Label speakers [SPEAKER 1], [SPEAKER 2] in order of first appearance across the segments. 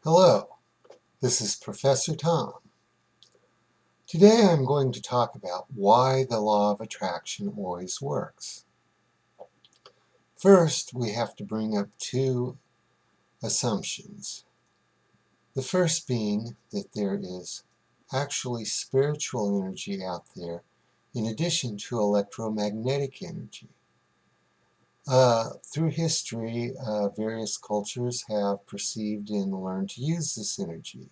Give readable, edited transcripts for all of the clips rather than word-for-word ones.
[SPEAKER 1] Hello, this is Professor Tom. Today I'm going to talk about why the law of attraction always works. First, we have to bring up two assumptions. The first being that there is actually spiritual energy out there in addition to electromagnetic energy. Through history, various cultures have perceived and learned to use this energy,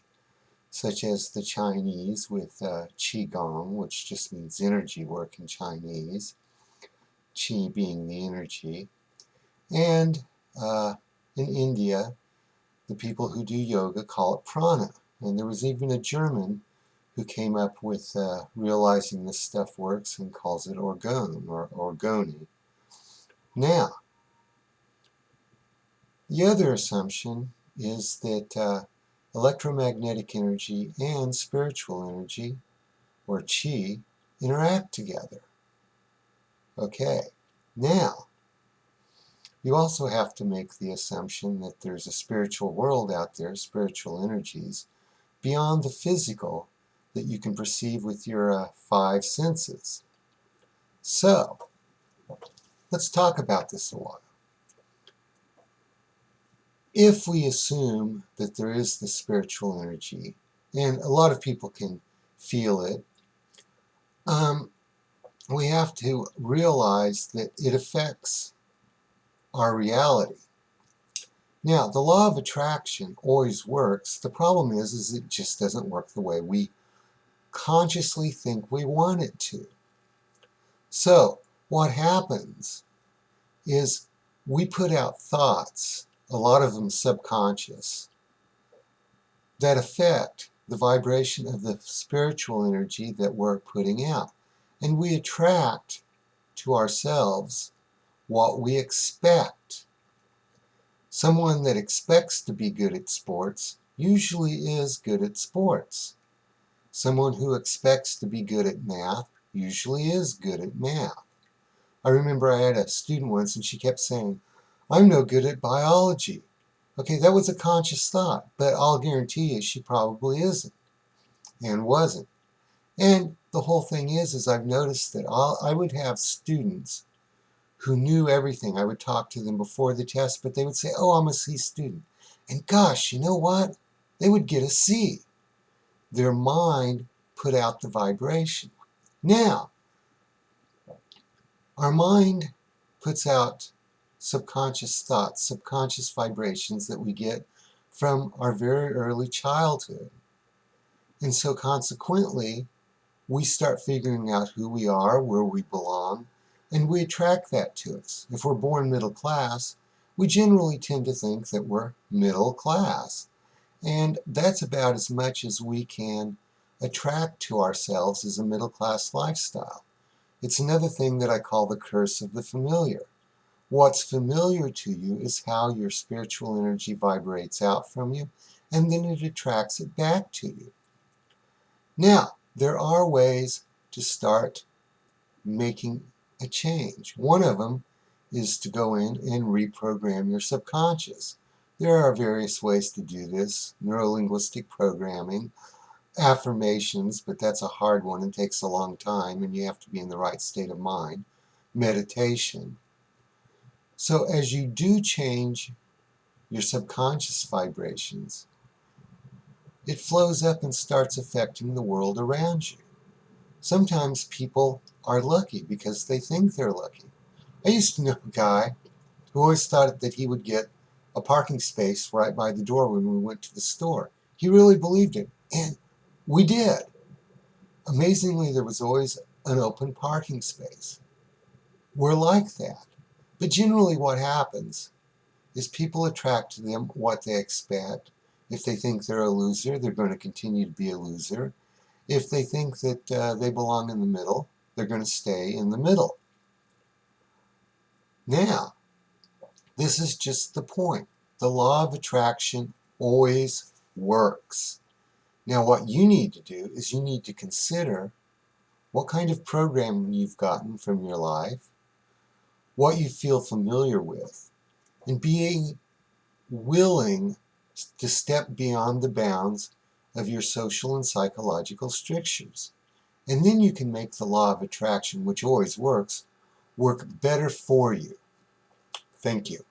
[SPEAKER 1] such as the Chinese with Qigong, which just means energy work in Chinese, Qi being the energy. And in India, the people who do yoga call it prana. And there was even a German who came up with realizing this stuff works and calls it orgone or orgoni. Now, the other assumption is that electromagnetic energy and spiritual energy or Qi interact together. Okay, now you also have to make the assumption that there's a spiritual world out there, spiritual energies, beyond the physical that you can perceive with your five senses. So, let's talk about this a while. If we assume that there is the spiritual energy, and a lot of people can feel it, we have to realize that it affects our reality. Now, the law of attraction always works. The problem is it just doesn't work the way we consciously think we want it to. So, what happens is we put out thoughts, a lot of them subconscious, that affect the vibration of the spiritual energy that we're putting out. And we attract to ourselves what we expect. Someone that expects to be good at sports usually is good at sports. Someone who expects to be good at math usually is good at math. I remember I had a student once and she kept saying, "I'm no good at biology." Okay, that was a conscious thought, but I'll guarantee you she probably isn't and wasn't. And the whole thing is I've noticed that I would have students who knew everything. I would talk to them before the test, but they would say, "Oh, I'm a C student." And gosh, you know what? They would get a C. Their mind put out the vibration. Now, our mind puts out subconscious thoughts, subconscious vibrations that we get from our very early childhood. And so consequently, we start figuring out who we are, where we belong, and we attract that to us. If we're born middle class, we generally tend to think that we're middle class. And that's about as much as we can attract to ourselves as a middle class lifestyle. It's another thing that I call the curse of the familiar. What's familiar to you is how your spiritual energy vibrates out from you, and then it attracts it back to you. Now, there are ways to start making a change. One of them is to go in and reprogram your subconscious. There are various ways to do this: neurolinguistic programming, affirmations, but that's a hard one and takes a long time, and you have to be in the right state of mind, meditation. So as you do change your subconscious vibrations, it flows up and starts affecting the world around you. Sometimes people are lucky because they think they're lucky. I used to know a guy who always thought that he would get a parking space right by the door when we went to the store. He really believed it, and we did. Amazingly, there was always an open parking space. We're like that. But generally what happens is people attract to them what they expect. If they think they're a loser, they're going to continue to be a loser. If they think that they belong in the middle, they're going to stay in the middle. Now, this is just the point. The law of attraction always works. Now, what you need to do is you need to consider what kind of programming you've gotten from your life, what you feel familiar with, and being willing to step beyond the bounds of your social and psychological strictures. And then you can make the law of attraction, which always works, work better for you. Thank you.